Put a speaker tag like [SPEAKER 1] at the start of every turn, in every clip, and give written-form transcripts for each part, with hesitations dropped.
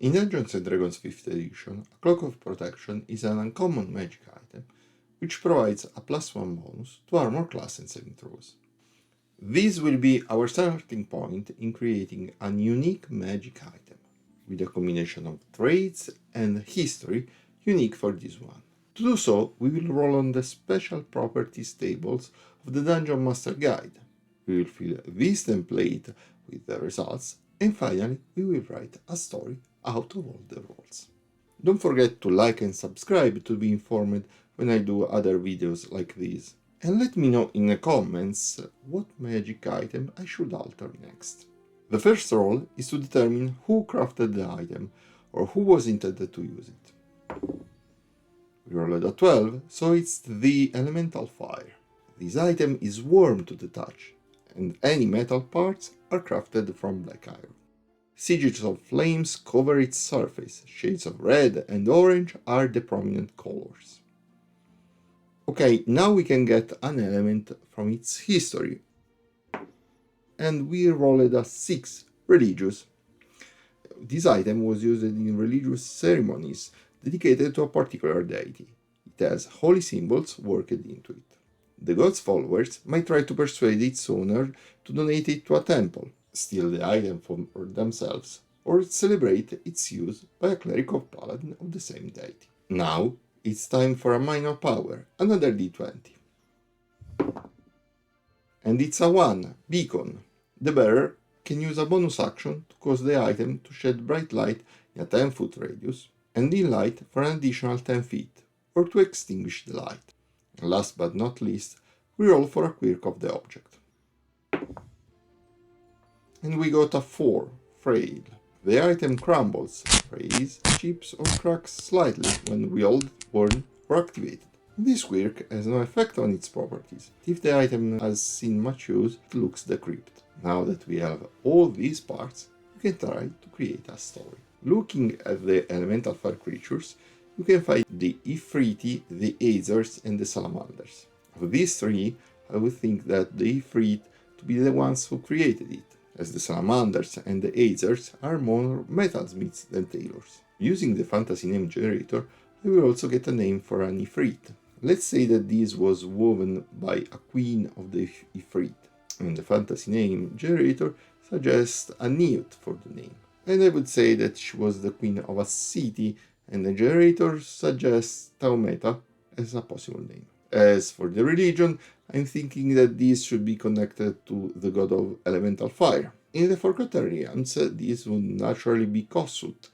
[SPEAKER 1] In Dungeons & Dragons 5th edition, a Cloak of Protection is an uncommon magic item which provides a +1 bonus to armor class and saving throws. This will be our starting point in creating a unique magic item, with a combination of traits and history unique for this one. To do so, we will roll on the special properties tables of the Dungeon Master Guide. We will fill this template with the results, and finally we will write a story out of all the rolls. Don't forget to like and subscribe to be informed when I do other videos like this. And let me know in the comments what magic item I should alter next. The first roll is to determine who crafted the item or who was intended to use it. We rolled a 12, so it's the elemental fire. This item is warm to the touch, and any metal parts are crafted from black iron. Sigils of flames cover its surface, shades of red and orange are the prominent colors. Okay, now we can get an element from its history. And we rolled a 6, religious. This item was used in religious ceremonies dedicated to a particular deity. It has holy symbols worked into it. The god's followers might try to persuade its owner to donate it to a temple, steal the item for themselves, or celebrate its use by a cleric or paladin of the same deity. Now, it's time for a minor power, another d20. And it's a 1, beacon. The bearer can use a bonus action to cause the item to shed bright light in a 10-foot radius, and dim light for an additional 10 feet, or to extinguish the light. And last but not least, we roll for a quirk of the object. And we got a 4, frail. The item crumbles, frays, chips or cracks slightly when wielded, worn or activated. This quirk has no effect on its properties. If the item has seen much use, it looks decrepit. Now that we have all these parts, you can try to create a story. Looking at the elemental fire creatures, you can find the Ifriti, the Aezers and the Salamanders. Of these three, I would think that the Ifrit to be the ones who created it, as the Salamanders and the Aezers are more metalsmiths than tailors. Using the fantasy name generator, I will also get a name for an Ifrit. Let's say that this was woven by a queen of the Ifrit, and the fantasy name generator suggests a Niut for the name. And I would say that she was the queen of a city, and the generator suggests Taumeta as a possible name. As for the religion, I'm thinking that this should be connected to the god of elemental fire. In the Forgotten Realms, this would naturally be Kossuth,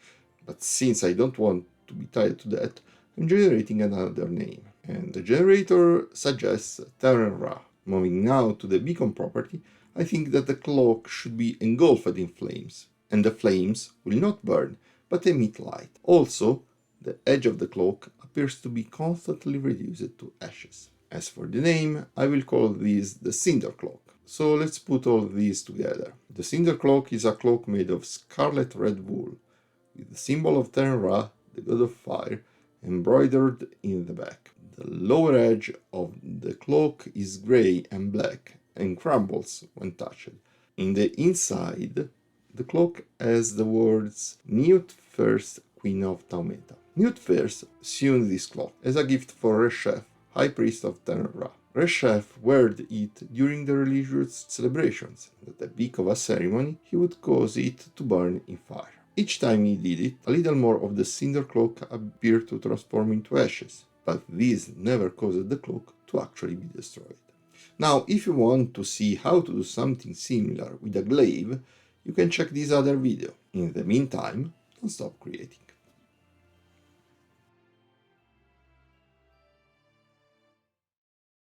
[SPEAKER 1] but since I don't want to be tied to that, I'm generating another name. And the generator suggests Teren-ra. Moving now to the beacon property, I think that the cloak should be engulfed in flames, and the flames will not burn, but emit light. Also, the edge of the cloak appears to be constantly reduced to ashes. As for the name, I will call this the Cinder Cloak. So let's put all these together. The Cinder Cloak is a cloak made of scarlet red wool, with the symbol of Teren-ra, the god of fire, embroidered in the back. The lower edge of the cloak is grey and black and crumbles when touched. In the inside, the cloak has the words Niut First, Queen of Taumeta. Niut First sewn this cloak as a gift for Reshef, High Priest of Teren-ra. Reshef wore it during the religious celebrations, and at the peak of a ceremony he would cause it to burn in fire. Each time he did it, a little more of the Cinder Cloak appeared to transform into ashes, but this never caused the cloak to actually be destroyed. Now, if you want to see how to do something similar with a glaive, you can check this other video. In the meantime, don't stop creating.